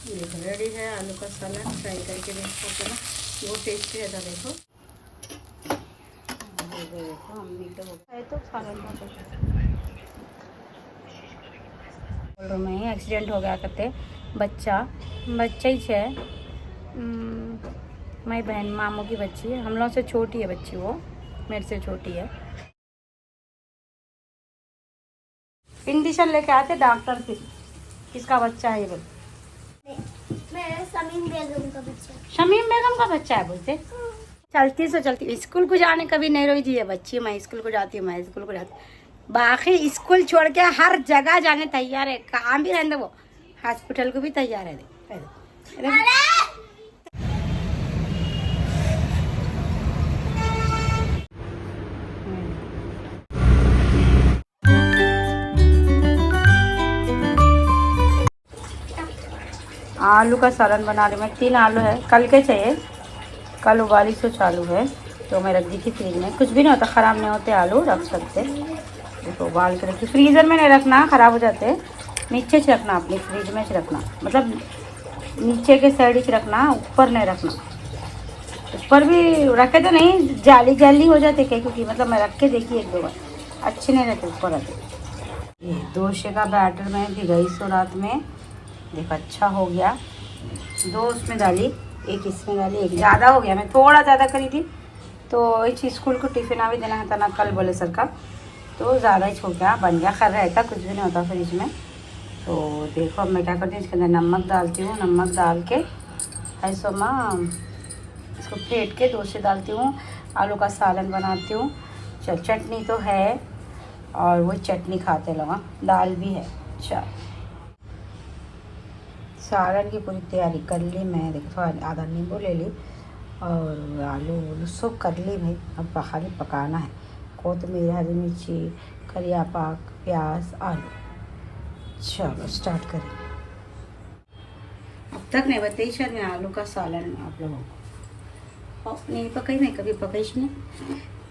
देखो रेडी है आलू का सालन। फ्राई करके देखो तो ना बहुत टेस्टी रहता। देखो देखो अम्मी तो है तो सालन में एक्सीडेंट हो गया करते बच्चा ही है। मेरी बहन मामू की बच्ची है, हम लोग से छोटी है बच्ची, वो मेरे से छोटी है। इंडिशन लेके आते डॉक्टर से, किसका बच्चा है ये बोल। शमीम बेगम का बच्चा। शमीम बेगम का बच्चा है बोलते। चलती से चलती स्कूल को जाने कभी नहीं रोई थी ये बच्ची। मैं स्कूल को जाती हूँ, मैं स्कूल को जाती हूँ। बाकी स्कूल छोड़ के हर जगह जाने तैयार है, कहाँ भी रहने वो, हॉस्पिटल को भी तैयार है। आलू का सालन बना रही मैं। 3 आलू है, कल के चाहिए, कल उबाली सो चालू है तो मैं रख दी थी फ्रिज में। कुछ भी नहीं होता, ख़राब नहीं होते आलू, रख सकते। देखो उबाल के रखी, फ्रीज़र में नहीं रखना, ख़राब हो जाते। नीचे से रखना, अपनी फ्रिज में से रखना, मतलब नीचे के साइड से रखना, ऊपर नहीं रखना। ऊपर भी रखे तो नहीं, जाली जाली हो जाते क्या, क्योंकि मतलब मैं रख के देखी 1-2 बार, अच्छे नहीं रहते ऊपर रहते। ये डोसे का बैटर मैं भिगाई सो रात में। देखो अच्छा हो गया। 2 उसमें डाली, 1 इसमें डाली, 1 ज़्यादा हो गया, मैं थोड़ा ज़्यादा करी थी तो इस स्कूल को टिफ़िन भी देना था ना कल बोले सर का, तो ज़्यादा ही हो गया, बन गया। खैर रहता कुछ भी नहीं होता फ्रिज में। तो देखो अब मैं क्या करती हूँ, इसके अंदर नमक डालती हूँ। नमक डाल के ऐसा मैं इसको फेंट के डोसे डालती हूँ, आलू का सालन बनाती हूँ। चटनी तो है, और वो चटनी खाते लोग, दाल भी है। अच्छा सालन की पूरी तैयारी कर ली मैं। देखो थोड़ा आधा नींबू ले ली और आलू सब कर ली भाई। अब खाली पकाना है। कोतमीर, हरी मिर्ची, करिया पाक, प्याज, आलू। चलो स्टार्ट करें। अब तक नहीं बताई शायद मैं आलू का सालन आप लोगों को। नहीं पकाई, मैं कभी पकाई नहीं,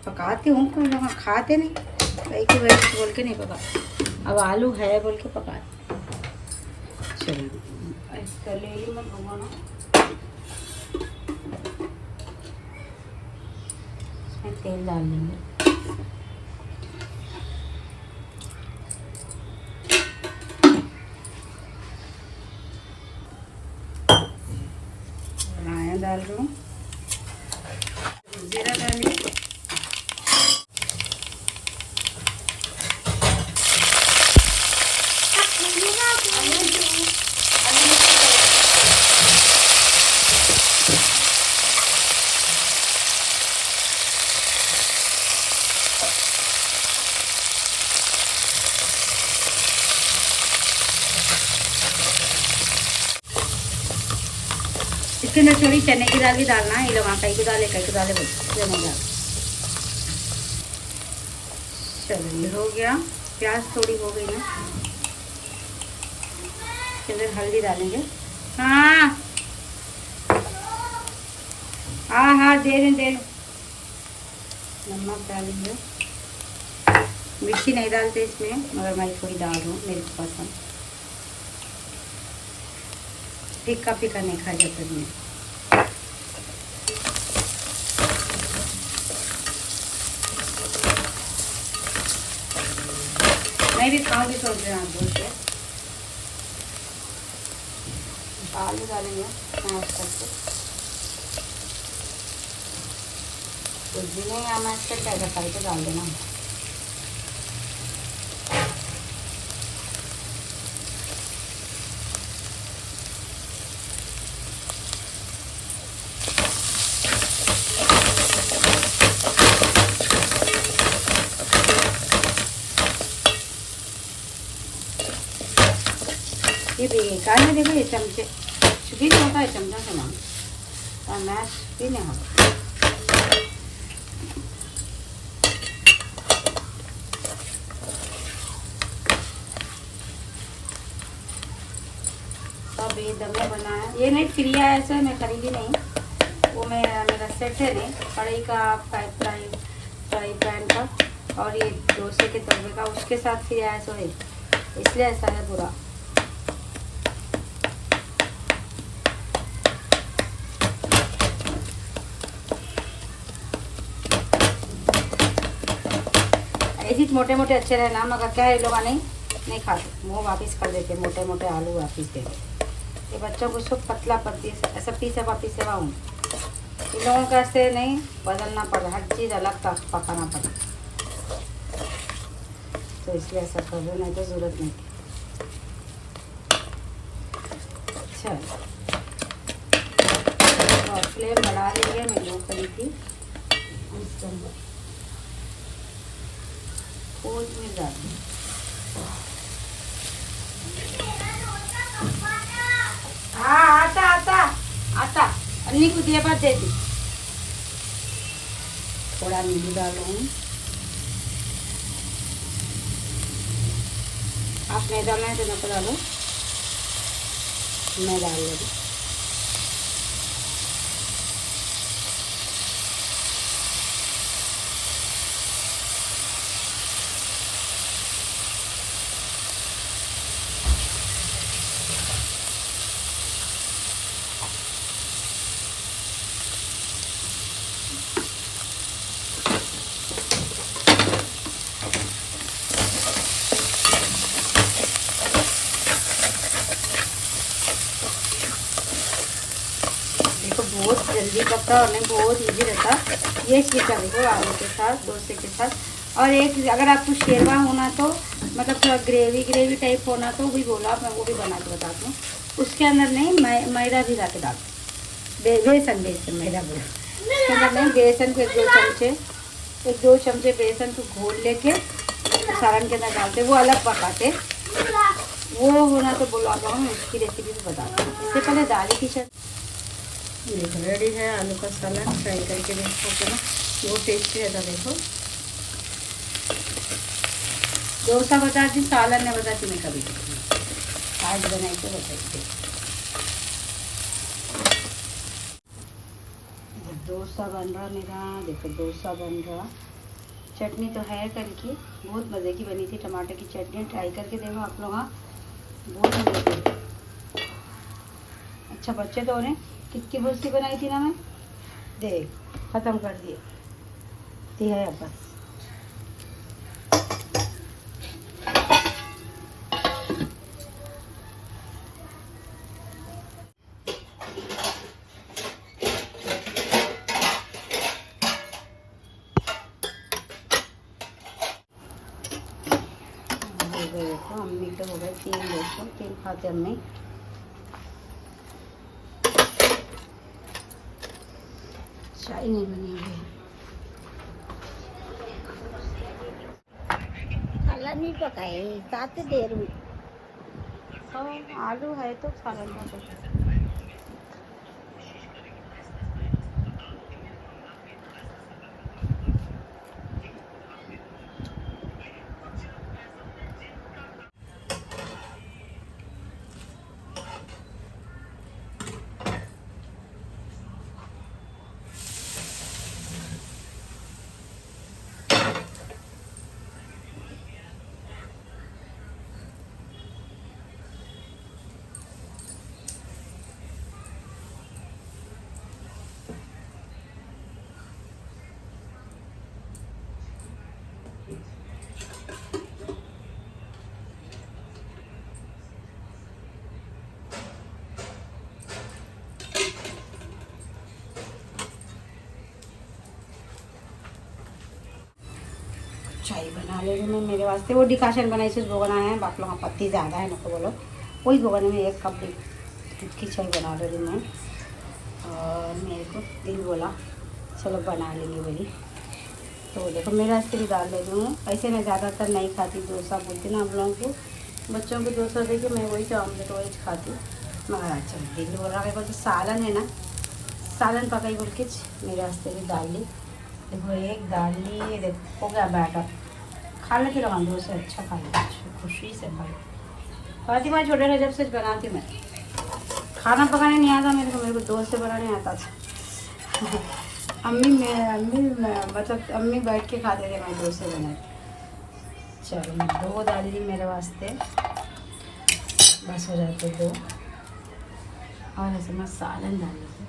पकाती हूँ, कोई लोग खाते नहीं, कहीं की वजह बोल के नहीं पका। अब आलू है बोल के पका। चलो इसका ले ली मैं भगवाना, इसमें तेल डाल देंगे। बनाया डाल रही हूँ, जीरा डाली, इसके अंदर थोड़ी चने की दाल भी डालना है। ये लोग कई को डाले बोलते चने दाल। चलो ये हो गया। प्याज थोड़ी हो गई ना, इसके अंदर हल्दी डालेंगे। हाँ हाँ हाँ दे रहे। नमक डालेंगे, मिर्ची नहीं डालते इसमें, मगर मैं थोड़ी डाल रहा हूँ, मेरे को पसंद। फीका फीका नहीं खा जाता मैं। मैं भी खाऊंगी सोच रहे हैं आप बोल के। आलू डालेंगे मैश करके, कुछ भी नहीं आना इसका, क्या करके डाल देना। ये बेकार में देखो, ये चमचे भी नहीं होता है, चमचा से ना और मैश भी नहीं होता। अब ये दम में बनाया, ये नहीं फ्री है ऐसे, मैं खरीदी नहीं, वो मेरा सेट है नहीं, कढ़ाई का फ्राई पैन का और ये डोसे के तवे का, उसके साथ फ्री आया सो है, इसलिए ऐसा है पूरा। पीस मोटे मोटे अच्छे रहे ना, मगर क्या है लोग नहीं खाते, वो वापस कर देते, मोटे मोटे आलू वापस दे देते। ये बच्चों को सब पतला पतली ऐसा पीसे वापस सेवा हूँ, इन लोगों का ऐसे नहीं बदलना पड़ा, हर चीज़ अलग पकाना पड़ा, तो इसलिए ऐसा कर रहे, नहीं तो ज़रूरत नहीं। अच्छा और फ्लेम बढ़ा लेंगे, मैं लो करी थी इसके अंदर कोथिंबीर डाल दी। हाँ आता आता आता, अन्नी को दिए बात देती, थोड़ा नींबू डालूँ, आप नहीं डालना है तो न डालो, मैं डाल लूँगी। बहुत जल्दी पकता और नहीं बहुत इजी रहता ये चीज़ का। देखो आलू के साथ डोसे के साथ, और एक अगर आपको शेरवा होना तो मतलब थोड़ा ग्रेवी टाइप होना तो भी बोला, मैं वो भी बना के बताती हूँ। उसके अंदर नहीं मैदा भी ला के डाल, बेसन मैदा बोला, उसके अंदर नहीं बेसन को एक दो चमचे बेसन को घोल लेके सालन के अंदर डालते, वो अलग पकाते, वो होना तो बोलो आप लोगों, उसकी रेसिपी भी बताती हूँ। इससे पहले दाल की देखो रेडी है आलू का सालन, फ्राई करके देखो ना वो टेस्टी रहता। देखो डोसा बताती, सालन नहीं बताती मैं कभी, आज बनाई तो बताई। डोसा बन रहा मेरा, देखो डोसा बन रहा। चटनी तो है कल की, बहुत मज़े की बनी थी, टमाटर की चटनी, ट्राई करके देखो आप लोग। हाँ बहुत मज़े की। अच्छा बच्चे तो उन्हें कितनी भूसी बनाई थी ना मैं, देख ख़त्म कर दिए, ये है अब बस। देखो अम्मी तो हो गए 3, देखो 3 खाते अम्मी। चाय नहीं बनी हुई, सालन नहीं पकाए ताते देर में, तो आलू है तो सालन पकाए। चाय बना ले मैं मेरे वास्ते, वो डिकाशन बनाई थी, वो बनाया है, बाप लोग पत्ती ज़्यादा है ना तो बोलो, वही भगोने में 1 कप दूध की चाय बना रही हूँ मैं। और मेरे को दिल बोला चलो बना लेंगे बोली, तो देखो मेरे वास्ते भी डाल दे रही हूँ। ऐसे मैं ज़्यादातर नहीं खाती डोसा, बोलती ना आप लोगों को, बच्चों को डोसा दे के मैं वही तो ऑमलेट वही खाती, मगर अच्छा दिल बोल रहा है, तो सालन है ना, सालन पकाई बोल के मेरे वास्ते भी डाल ली। देखो एक डाल ली, ये देखो हो गया बैटर, खा लेती रहा दो से, अच्छा खा लेती, खुशी से खा लेती। खाती मैं छोटे रहे जब से बनाती, मैं खाना पकाने नहीं आता मेरे को 2 से बनाने आता था। अम्मी मतलब अम्मी बैठ के खाते थे, मैं 2 से बनाती। चलो मैं 2 डाल दी मेरे वास्ते, बस हो जाते 2, और ऐसे मैं सालन डाल लेती।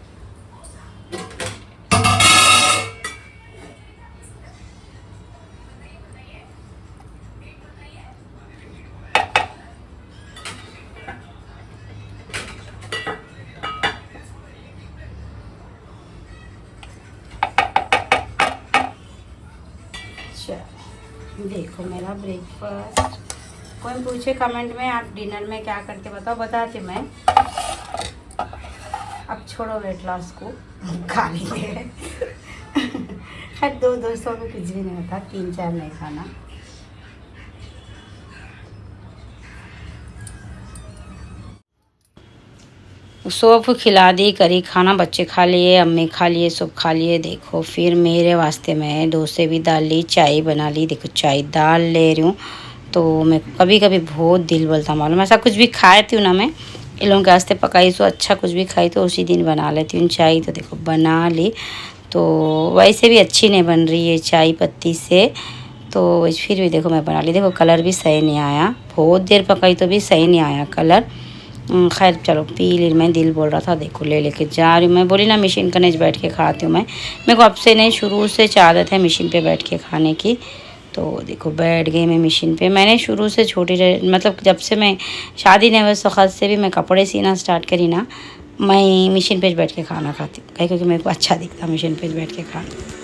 देखो मेरा ब्रेकफास्ट। कोई पूछे कमेंट में आप डिनर में क्या करते बताओ, बताती मैं। अब छोड़ो वेट लॉस को, खा लिए। खैर 200 में कुछ भी नहीं होता, 3-4 नहीं खाना। सब खिला दी, करी खाना, बच्चे खा लिए, अम्मी खा लिए, सब खा लिए। देखो फिर मेरे वास्ते मैं डोसे भी डाल ली, चाय बना ली। देखो चाय डाल ले रही हूँ। तो मैं कभी कभी बहुत दिल बोलता मालूम, ऐसा कुछ भी खाती हूँ ना मैं, इन लोगों के वास्ते पकाई सो अच्छा कुछ भी खाई तो उसी दिन बना लेती हूँ चाय। तो देखो बना ली। तो वैसे भी अच्छी नहीं बन रही है चाय पत्ती से, तो फिर भी देखो मैं बना ली। देखो कलर भी सही नहीं आया, बहुत देर पकाई तो भी सही नहीं आया कलर। खैर चलो पी ली। मैं दिल बोल रहा था, देखो ले लेके जा रही हूँ। मैं बोली ना मशीन का नीचे बैठ के खाती हूँ मैं, मेरे को अब से नहीं शुरू से आदत है मशीन पे बैठ के खाने की। तो देखो बैठ गई मैं मशीन पे। मैंने शुरू से छोटी मतलब जब से मैं शादी नहीं हुई उस वक्त से भी मैं कपड़े सीना स्टार्ट करी ना, मैं मशीन पे बैठ के खाना खाती हूँ, क्योंकि मेरे को अच्छा दिखता मशीन पे बैठ के खाना।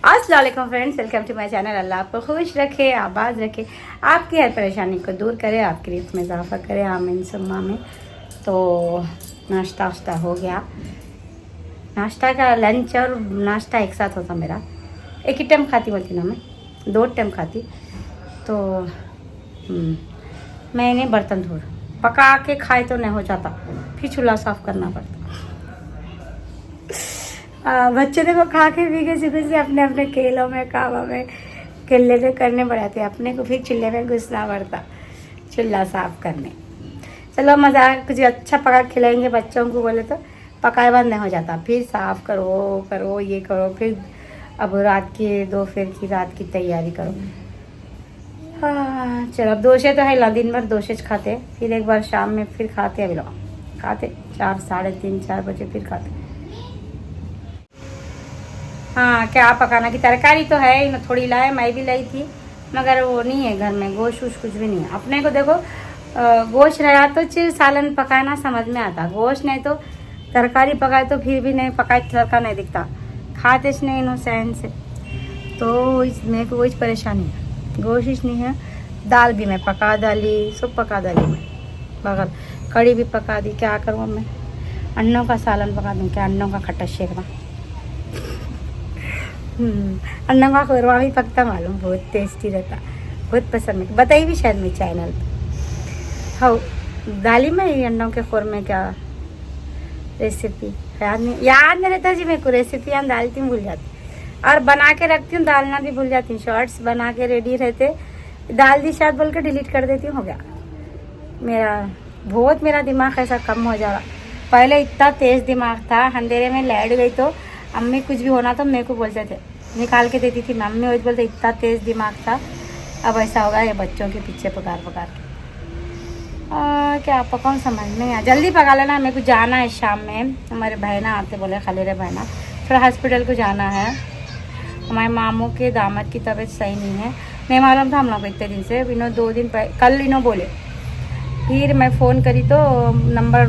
अस्सलाम वालेकुम friends, welcome to my channel. Allah आपको खुश रखे, आबाद रखे, आपकी हर परेशानी को दूर करे, आपकी रिस्क में इजाफा करे, आमीन सुम्मा में। तो नाश्ता वाश्ता हो गया। नाश्ता का लंच और नाश्ता एक साथ होता मेरा, एक ही टाइम खाती बोलती ना मैं, 2 टाइम खाती। तो मैंने बर्तन धो पका के खाए तो नहीं हो जाता, फिर चूल्हा साफ़ करना पड़ता। बच्चे देखो खा के पी के सीधे से अपने अपने खेलों में कामों में खेलने में करने पड़ते, अपने को फिर चूल्हे में घुसना पड़ता चूल्हा साफ करने। चलो मज़ा, कुछ अच्छा पका खिलाएंगे बच्चों को बोले तो पकाए बंद नहीं हो जाता, फिर साफ करो ये करो, फिर अब रात की दोपहर की रात की तैयारी करो। हाँ चलो, अब दोशे तो है ला, दिन भर दोशे खाते, फिर एक बार शाम में फिर खाते, अभी लोग खाते 4, 3:30, 4 बजे फिर खाते। हाँ क्या पकाना की तरकारी तो है ही, थोड़ी लाए, मैं भी लाई थी, मगर वो नहीं है घर में, गोश्त वोश कुछ भी नहीं है अपने को। देखो गोश्त रहा तो सालन पकाना समझ में आता, गोश्त नहीं तो तरकारी पकाए तो फिर भी नहीं पकाए तड़का नहीं दिखता, खाते नहीं नो सहन से। तो मेरे को वही परेशानी है, गोश्त नहीं है। दाल भी मैं पका डाली, सब पका डाली मैं, बगल कड़ी भी पका दी। क्या करूँ मैं, अंडों का सालन पका दूँ क्या, अंडों का खट्टा शेकना। अंडों का खुरमा भी पकता मालूम, बहुत टेस्टी रहता, बहुत पसंद है, बताई भी शायद मेरे चैनल पे। हाँ डाली मैं अंडों के खुरमे का रेसिपी, याद नहीं रहता जी मेरे को, रेसिपी याद डालती हूँ भूल जाती, और बना के रखती हूँ डालना भी भूल जाती हूँ। शॉर्ट्स बना के रेडी रहते, डाल दी शायद बोल के डिलीट कर देती हूँ, हो गया मेरा दिमाग ऐसा कम हो जा रहा। पहले इतना तेज़ दिमाग था, अंधेरे में लाइट गई तो अम्मी कुछ भी होना तो मेरे को बोलते थे, निकाल के देती थी मम्मी, वही बोलते इतना तेज़ दिमाग था। अब ऐसा होगा ये बच्चों के पीछे पकार के क्या पकाऊँ समझ नहीं आ, जल्दी पका लेना। मेरे को जाना है शाम में, हमारे बहना आते बोले, खाली रे बहना, थोड़ा हॉस्पिटल को जाना है। हमारे मामू के दामाद की तबीयत सही नहीं है, नहीं मालूम था हम लोग इतने दिन से। इन्हों 2 दिन कल इन्हों बोले, फिर मैं फ़ोन करी तो नंबर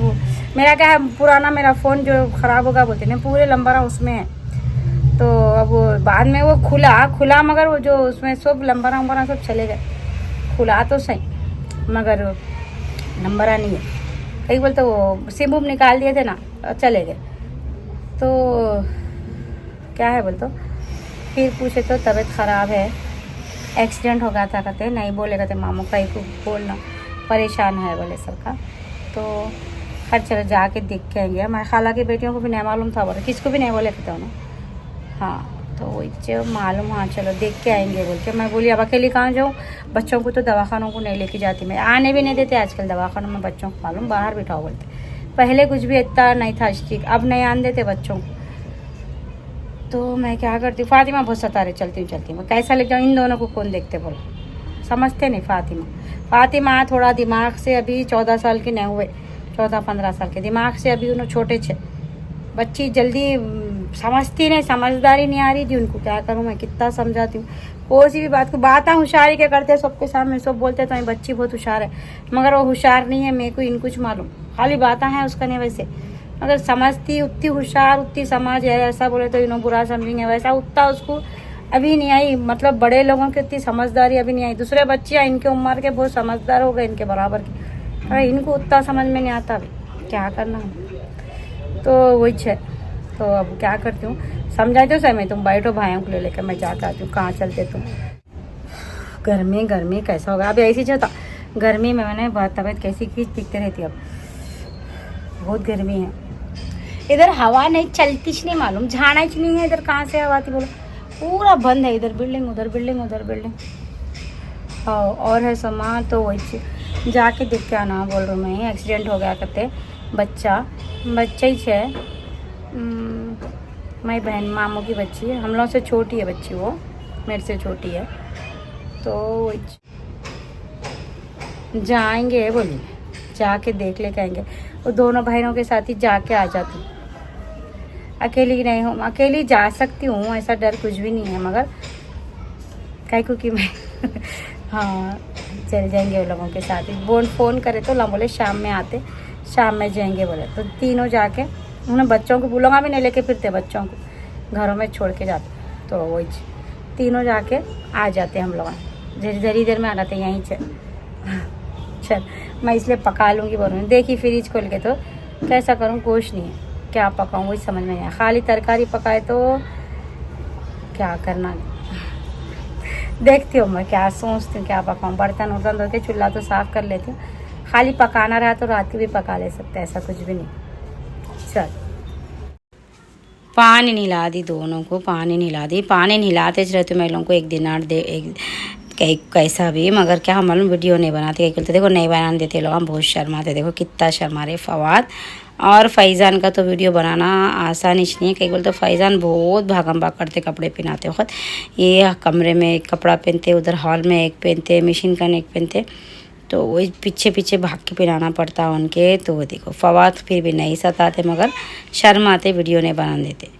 मेरा क्या है पुराना, मेरा फ़ोन जो ख़राब होगा बोलते नहीं, पूरे नंबर उसमें है। तो अब बाद में वो खुला मगर वो जो उसमें सब नंबर सब चले गए, खुला तो सही मगर नंबर नहीं है। कहीं बोलते वो सिम उम निकाल दिए थे ना, चले गए। तो क्या है बोलते, फिर पूछे तो तबीयत ख़राब है, एक्सीडेंट हो गया था, कहते नहीं बोले, कहते मामू का ही बोलना परेशान है बोले सर का। तो खैर चलो जाके देख के आएंगे। हमारे खाला की बेटियों को भी नहीं मालूम था, बोले किसको भी नहीं बोले थे उन्होंने। हाँ तो वही जो मालूम, हाँ चलो देख के आएंगे बोल के। मैं बोली अब अकेली कहाँ जाऊँ, बच्चों को तो दवाखानों को नहीं लेके जाती मैं, आने भी नहीं देते आजकल दवाखानों में बच्चों को, मालूम बाहर बिठाओ बोलते। पहले कुछ भी इतना नहीं था स्ट्रिक्ट, अब नहीं आने देते बच्चों को। तो मैं क्या करती हूँ, फातिमा बहुत सता रहे, चलती हूँ कैसा ले जाऊँ, इन दोनों को कौन देखते बोलो, समझते नहीं। फातिमा थोड़ा दिमाग से अभी 14 साल के नहीं हुए, 14-15 साल के दिमाग से अभी उन्होंने छोटे छे बच्ची, जल्दी समझती नहीं, समझदारी नहीं आ रही थी उनको। क्या करूँ मैं, कितना समझाती हूँ, कोई सी भी बात को बात होशियारी के करते सबके सामने, सब बोलते तो बच्ची बहुत होशियार है, मगर वो होशियार नहीं है, मेरे को इन कुछ मालूम, खाली बातें हैं उसका नहीं वैसे, मगर समझती उतनी होशियार उतनी समझ है, ऐसा बोले तो इन्हों बुरा समझेंगे, वैसा उतना उसको अभी नहीं आई, मतलब बड़े लोगों की इतनी समझदारी अभी नहीं आई। दूसरे बच्चे हैं इनके उम्र के, बहुत समझदार हो गए इनके बराबर की, अरे इनको उतना समझ में नहीं आता अभी क्या करना। तो वही है, तो अब क्या करती हूँ, समझाई तो सही मैं, तुम बैठो भाइयों को ले लेकर मैं जाकर आती हूँ। कहाँ चलते तुम? गर्मी गर्मी कैसा होगा अभी, ऐसी चलता गर्मी में मैंने बहुत तबीयत कैसी की दिखती रहती है। अब बहुत गर्मी है इधर, हवा नहीं चलती नहीं मालूम, झाड़ा ही नहीं है इधर, कहाँ से हवा आती बोलो, पूरा बंद है इधर, बिल्डिंग उधर बिल्डिंग उधर बिल्डिंग। हाँ और है सामान तो वही जाके देख के आना बोल रहा हूँ मैं। एक्सीडेंट हो गया करते बच्चा ही है, मेरी बहन मामू की बच्ची है, हम लोग से छोटी है बच्ची, वो मेरे से छोटी है। तो जाएंगे बोली, जाके देख ले आएंगे, वो दोनों भाइयों के साथ ही जाके आ जाती हूँ। अकेली नहीं हूँ, अकेली जा सकती हूँ, ऐसा डर कुछ भी नहीं है, मगर कहीं क्योंकि मैं हाँ चल जाएंगे उन लोगों के साथ ही। फ़ोन करे तो लोग बोले शाम में आते, शाम में जाएंगे बोले, तो तीनों जाके उन्हें बच्चों को बुलाऊंगा भी नहीं, लेके फिरते बच्चों को घरों में छोड़ के जाते, तो वही तीनों जाके आ जाते हम लोग, जरी देर में आ जाते यहीं चल मैं इसलिए पका लूँगी बोलूँ। देखी फ्रिज खोल के तो कैसा करूँ, कुछ नहीं है, क्या पकाऊँ वही समझ में नहीं आया। खाली तरकारी पकाए तो क्या करना, देखती हूँ मैं क्या सोचती हूँ क्या पकाऊँ। बर्तन वर्तन धो के चूल्हा तो साफ़ कर लेती हूँ, खाली पकाना रहा तो रात भी पका ले सकते, ऐसा कुछ भी नहीं। चल पानी नहिला दी दोनों को, पानी नहिला दी, पानी नहिलाते रहते मैं लोगों को एक दिन आठ दे एक कैसा भी, मगर क्या हम मालूम वीडियो नहीं बनाते, क्या बोलते देखो नहीं बनाने देते लोग, हम बहुत शर्माते, देखो कितना शर्मा रहे फवाद और फैज़ान का। तो वीडियो बनाना आसान ही नहीं है, कहीं बोलते फैज़ान बहुत भागम भाग करते कपड़े पहनाते वक्त, ये कमरे में एक कपड़ा पहनते, उधर हॉल में एक पहनते, मशीन का एक पहनते, तो वही पीछे पीछे भाग के पहनाना पड़ता है उनके। तो वो देखो फवाद फिर भी नहीं सताते, मगर शर्माते, वीडियो नहीं बना देते।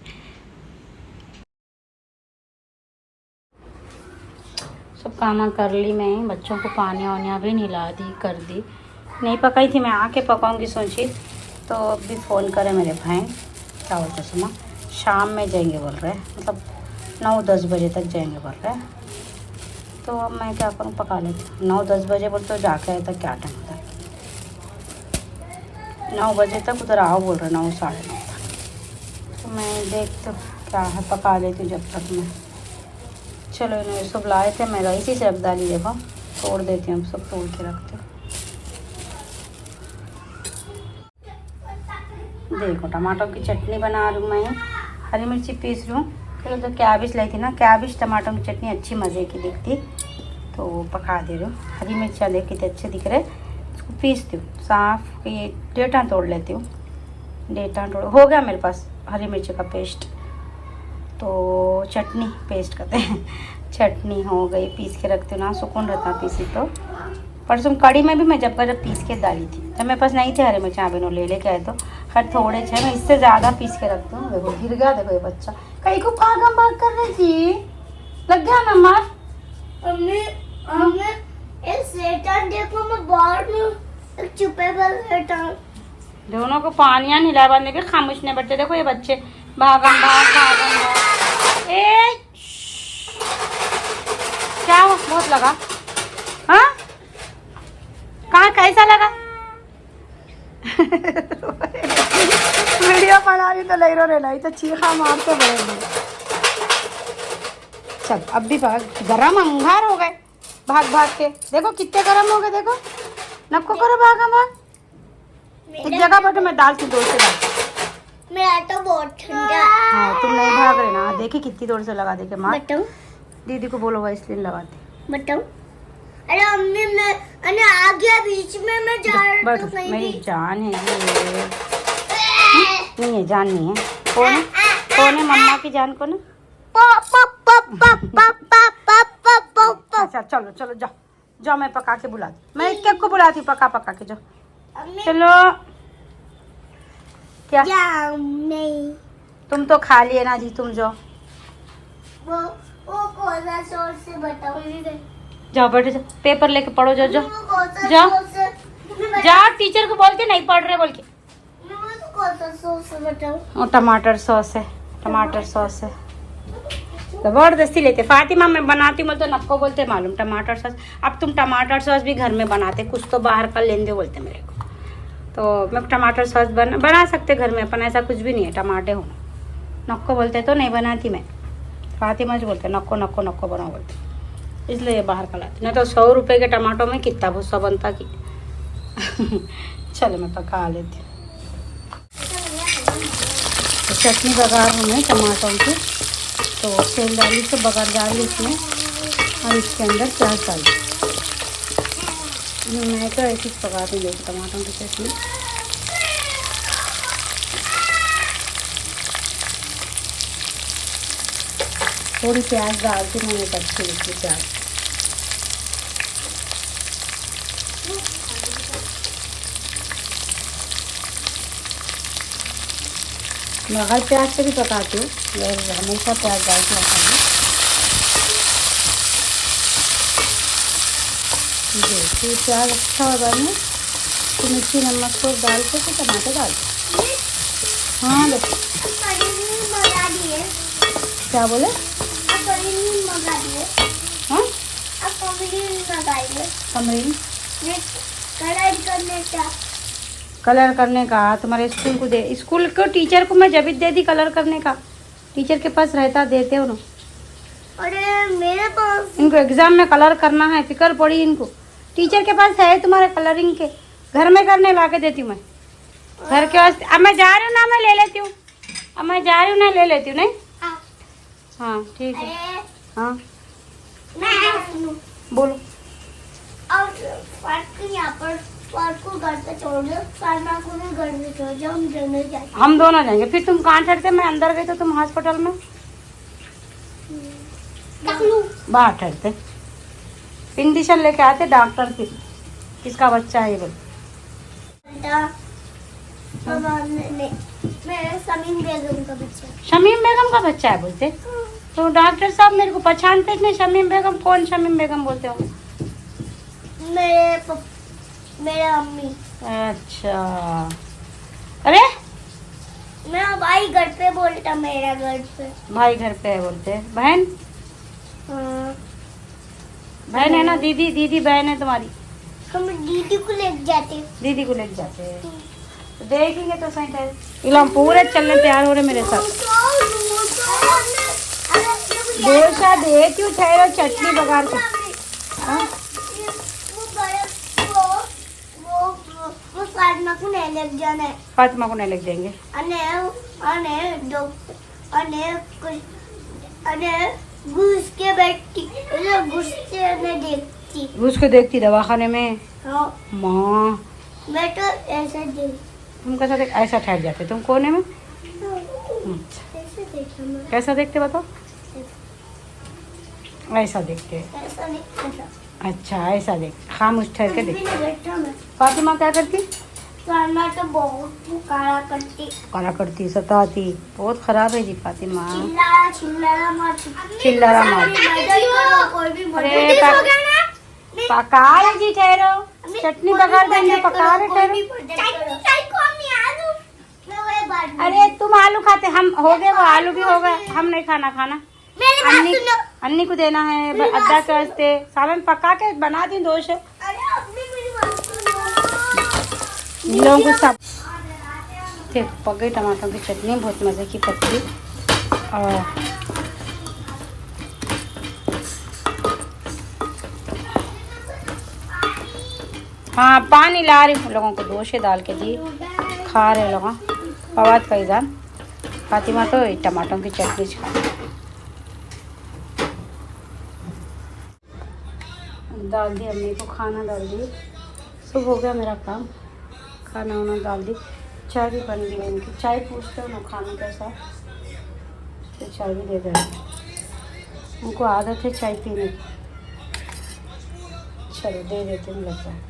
सब काम कर ली मैं, बच्चों को पानी वानिया भी नहिला दी, कर दी, नहीं पकाई थी मैं, आके पकाऊंगी सोची, तो अभी फ़ोन करे मेरे भाई, क्या बोलते सुमा शाम में जाएंगे बोल रहे, मतलब 9-10 बजे तक जाएंगे बोल रहे, तो अब मैं क्या करूँ, पका लेती हूँ। 9-10 बजे बोल तो जाके आए तक क्या टाइम होता है, 9 बजे तक उधर आओ बोल रहे, 9 साढ़े 9 तक, तो मैं देखती हूँ क्या है, पका लेती हूँ जब तक मैं। चलो इन्हें सब लाए थे, मैं इसी से रख डाली, देखो तोड़ देती हूँ, सब तोड़ के रखती हूँ। देखो टमाटर की चटनी बना रही हूँ मैं, हरी मिर्ची पीस रही हूँ, फिर तो कैबिज लाई थी ना, कैबिज टमाटर की चटनी अच्छी मज़े की दिखती, तो पका दे रही हूँ। हरी मिर्चा देख कितने अच्छे दिख रहे, इसको पीसती हूँ साफ़, ये डेटा तोड़ लेती हूँ, डेटा तोड़ हो गया मेरे पास हरी मिर्ची का पेस्ट, तो चटनी पेस्ट करते हैं, चटनी हो गई, पीस के रखती हूँ ना, सुकून रहता पीसी तो। परसों कड़ी में भी मैं जब पीस के डाली थी, जब मेरे पास नहीं थे हरे मिर्चा, बिनो ले लेके आए, तो खैर थोड़े छे, मैं इससे ज़्यादा पीस के रखती हूँ। देखो गिर गया, देखो ये बच्चा कहीं को भागम भाग कर रही थी, लग गया ना मार। हमने एक शैतान देखो, मैं बाहर में एक छुपे पर बैठा, दोनों को पानियाँ नहिला बांधने के खामोश नहीं बैठते, देखो ये बच्चे भागम भाग। ए क्या हुआ, बहुत लगा, हाँ कहाँ कैसा लगा? वीडियो बना रही तो लग रहा है, तो चीखा मारते बड़े। चल अब भी गरम अंगार हो गए, भाग भाग के, देखो कितने गरम हो गए, देखो नको करो भागा भाग, एक जगह पर मैं डालती दूर से डाल, मेरा तो बहुत ठंडा। हाँ तुम नहीं भाग रहे ना, देखी कितनी दूर से लगा दे के मार। बताऊं? दीदी को बोलो वैसलीन लगा दे। बताऊं? अरे अम्मी मैं आ गया बीच में, मैं जा रहा हूँ कहीं मेरी भी। जान है ये, नहीं है जान नहीं है, कौन है मम्मा की जान कौन है? अच्छा चलो चलो जाओ जाओ, मैं पका के बुला दी, मैं एक को बुलाती हूँ, पका के जाओ, चलो। क्या नहीं, तुम तो खा लिए ना जी, तुम जाओ, वो कौन सा सोर्स से बताओ, जाओ बैठो, जाओ पेपर लेके पढ़ो, जाओ जाओ वो कौन सा जाओ सोर्स है? जाओ, टीचर को बोल के नहीं पढ़ रहे बोल के। कौन सा सोर्स से बताओ? और टमाटर सॉस है, टमाटर सॉस है, ज़बरदस्ती लेते। फातिमा मैं बनाती हूँ बोलते नक्को बोलते मालूम टमाटर सॉस। अब तुम टमाटर सॉस भी घर में बनाते, कुछ तो बाहर का लेन दे बोलते मेरे को। तो मैं टमाटर सॉस बना सकते घर में अपन, ऐसा कुछ भी नहीं है। टमाटे हो नक्को बोलते तो नहीं बनाती मैं। फातिमा जी बोलते नक्को नक्को नक्को बनाओ बोलते, इसलिए बाहर का लाती। नहीं तो 100 रुपये के टमाटों में कितना भूसा बनता कि। चलो मैं पका लेती हूँ। तो चटनी बघार हूँ मैं टमाटों की, तो तेल डाली तो बघार डाली इसमें, और इसके अंदर प्याज डाली। मैं तो ऐसी पकाती हूँ टमाटों की चटनी। थोड़ी प्याज डालती हूँ मैं, अच्छी लगती प्याज। मैं हर प्याज से भी पकाती हूँ, मैं हमेशा प्याज डालती हूँ। देखिए प्याज अच्छा होगा ना, तो मिर्ची नमक को डाल के तो टमाटर डाल दो। हाँ देखो क्या बोले, हाँ कमरीन कलर करने का तुम्हारे स्कूल को दे, स्कूल को टीचर को मैं जब दे दी कलर करने का, टीचर के पास रहता देते हो ना। अरे मेरे पास इनको एग्जाम में कलर करना है, फिक्र पड़ी इनको। टीचर के पास है तुम्हारे कलरिंग के, घर में करने ला के देती हूँ मैं घर के वास्ते। अब मैं जा रही हूँ ना, मैं ले लेती हूँ। अब मैं जा रही हूँ ना, ले लेती हूँ। नहीं हाँ ठीक है। हाँ मैं बोलो। और यहाँ पर को घर पे छोड़ दो, सालमा को भी घर पे छोड़ दो, हम दोनों जाएंगे। हम दोनों जाएंगे। फिर तुम कहाँ ठहरते? मैं अंदर गई तो तुम हॉस्पिटल में बाहर ठहरते। इंजेक्शन लेके आते डॉक्टर से, किसका बच्चा है ये बोल। मेरे शमीम बेगम का बच्चा। शमीम बेगम का बच्चा है बोलते। तो डॉक्टर साहब मेरे को पहचानते नहीं, शमीम बेगम कौन शमीम बेगम बोलते हो? मेरे अम्मी। अच्छा अरे मेरा भाई घर पे बोलता, मेरा घर पे। भाई घर पे है बोलते। बहन हाँ। बहन है ना, दीदी दीदी बहन है तुम्हारी। हम दीदी को ले जाते, दीदी को लेके जाते हैं तो देखेंगे तो सही है। इलाम पूरे चलने तैयार हो रहे मेरे साथ। डोसा देती हूँ, ठहरो चटनी बघार के। हाँ? वो फातिमा को नहीं लग जाना है। फातिमा को नहीं लग जाएंगे। घुस के बैठती, घुस के मैं देखती। घुस के देखती दवाखाने में? हाँ। माँ मैं तो ऐसा देख, तुम कैसा देख, ऐसा ठहर जाते तुम कोने में? ऐसे देखा मैं। कैसा देखते बताओ? ऐसा देखते। ऐसा नहीं, ऐसा। अच्छा ऐसा देख, खामोश ठहर के कुछ भी देख। नहीं बैठा मैं। फातिमा क्या करती? फातिमा तो बहुत काला करती, काला करती, सताती, बहुत खराब है जी फातिमा। चिल्लाना मत। चिल्लाना मत। कोई भी अरे पका रहे जी, ठहरो चटनी पका देंगे, पका रहे ठहरो। अरे तुम आलू खाते, हम हो गए वो आलू भी हो गए, हम नहीं खाना। अन्नी अन्नी को देना है अद्दा के वास्ते। सालन पका के बना दी दोष है लोगों को सब। पक गई टमाटर की चटनी, बहुत मज़े की पकड़ी। और हाँ पानी ला रही हूँ, लोगों को दोशे डाल के दी, खा रहे लोग। फवाद फैजान फातिमा तो टमाटरों की चटनी खा। डाल दी अम्मी को खाना, डाल दी। सब हो गया मेरा काम, खाना वाना डाल दी। चाय भी बन गई उनकी, चाय पूछते हो ना खाना कैसा, तो चाय भी दे दे। उनको आदत है चाय पीने की। चलो दे देते हैं लगता है।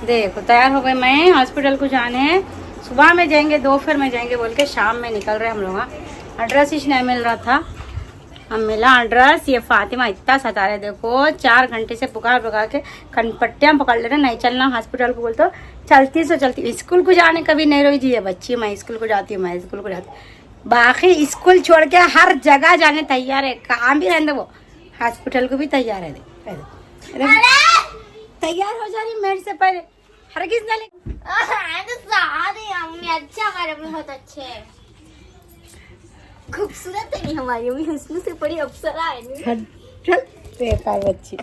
देखो तैयार हो गए, मैं हॉस्पिटल को जाने हैं। सुबह में जाएंगे, दोपहर में जाएंगे बोल के शाम में निकल रहे हम लोग। एड्रेस ही नहीं मिल रहा था, हम मिला ड्रेस। ये फातिमा इतना सता रहे, देखो 4 घंटे से पुकार के कनपट्टियाँ पकड़ ले रहे, नहीं चलना हॉस्पिटल को। बोल तो चलती सो चलती, स्कूल को जाने कभी नहीं रोई जी है बच्ची, मैं स्कूल को जाती हूँ, मैं स्कूल को जाती। बाकी स्कूल छोड़ के हर जगह जाने तैयार है, कहाँ भी रहने वो, हॉस्पिटल को भी तैयार है। तैयार हो जा रही मेरे से पहले, हर किस डाले अच्छा हमारे बहुत अच्छे खूबसूरत है नहीं हमारी अम्मी, हुस्न से बड़ी अप्सरा है। चल बेकार बच्ची,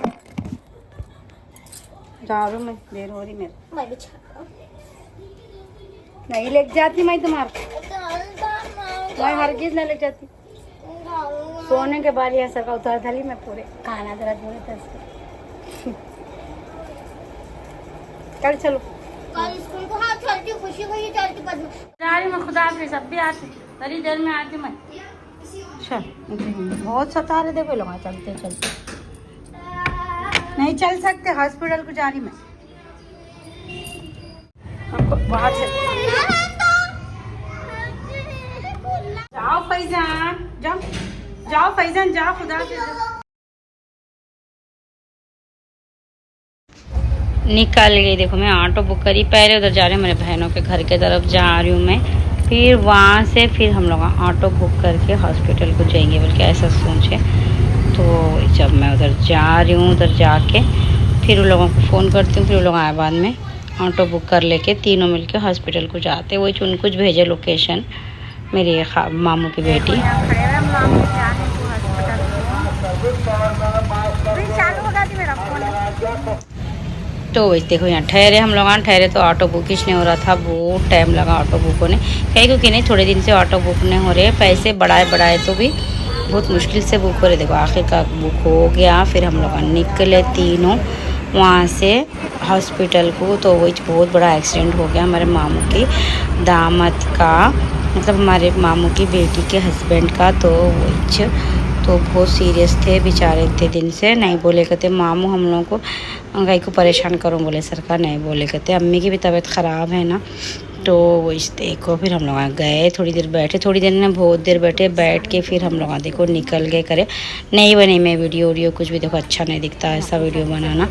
जा रहा हूँ मैं, देर हो रही मेरे। मैं भी चाहता हूँ नहीं लेके जाती मैं तुम्हारे, मैं हर चीज नहीं लेके जाती। सोने के बाद यह सका उतार थाली मैं पूरे खाना जरा पूरे तरह कल चलो कल स्कूल को। हाँ चलती खुशी खुशी चलती पद्म जा रही मैं, खुदा हाफिज़, अब भी आती थोड़ी देर में आती मैं। चल बहुत सता रहे, देखो लोग चलते चलते नहीं चल सकते, हॉस्पिटल को जा रही मैं। हमको बाहर से जाओ फैजान, जाओ जाओ फैजान, जाओ, खुदा हाफिज़। निकल गई, देखो मैं ऑटो बुक करी, पहले उधर जा रही हूँ मेरे बहनों के घर के तरफ जा रही हूँ मैं, फिर वहाँ से फिर हम लोग ऑटो बुक करके हॉस्पिटल को जाएंगे बल्कि ऐसा सोचे। तो जब मैं उधर जा रही हूँ, उधर जाके फिर उन लोगों को फ़ोन करती हूँ, फिर उन लोग आए बाद में ऑटो बुक कर लेके तीनों मिलके हॉस्पिटल को जाते। वही चुन कुछ भेजे लोकेशन, मेरी मामू की बेटी। तो वैसे देखो यहाँ ठहरे हम लोग, ठहरे तो ऑटो बुक ही नहीं हो रहा था, बहुत टाइम लगा ऑटो बुक होने। कहीं क्योंकि नहीं, थोड़े दिन से ऑटो बुक नहीं हो रहे, पैसे बढ़ाए तो भी बहुत मुश्किल से बुक हो रहे। देखो आखिर का बुक हो गया, फिर हम लोग निकले तीनों वहाँ से हॉस्पिटल को। तो वही बहुत बड़ा एक्सीडेंट हो गया हमारे मामू की दामाद का, मतलब हमारे मामू की बेटी के हस्बैंड का। तो वही तो बहुत सीरियस थे बेचारे, इतने दिन से नहीं बोले कहते मामू हम लोगों को कहीं को परेशान करो, बोले सरकार नहीं बोले कहते। अम्मी की भी तबीयत ख़राब है ना, तो वो इस देखो फिर हम लोग गए, थोड़ी देर बैठे, थोड़ी देर ने बहुत देर बैठ के फिर हम लोग देखो निकल गए। करे नहीं बनी मैं वीडियो कुछ भी, देखो अच्छा नहीं दिखता ऐसा वीडियो बनाना,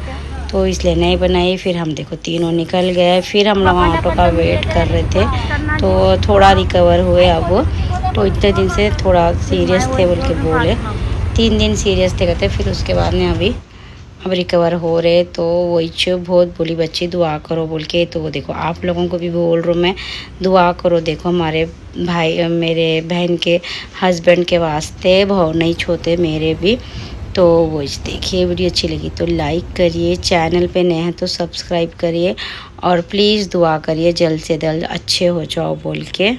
तो इसलिए नहीं बनाई। फिर हम देखो तीनों निकल गए, फिर हम लोग ऑटो का वेट कर रहे थे। तो थोड़ा रिकवर हुए अब, तो इतने दिन से थोड़ा सीरियस थे बोल के बोले, 3 दिन सीरियस थे कहते, फिर उसके बाद में अब रिकवर हो रहे। तो वही बहुत बोली बच्ची दुआ करो बोल के। तो देखो आप लोगों को भी बोल रहा हूँ मैं, दुआ करो। देखो हमारे भाई, मेरे बहन के हस्बैंड के वास्ते भाव नहीं छोते मेरे भी। तो वो देखिए वीडियो अच्छी लगी तो लाइक करिए, चैनल पे नए हैं तो सब्सक्राइब करिए, और प्लीज़ दुआ करिए जल्द से जल्द अच्छे हो जाओ बोल के।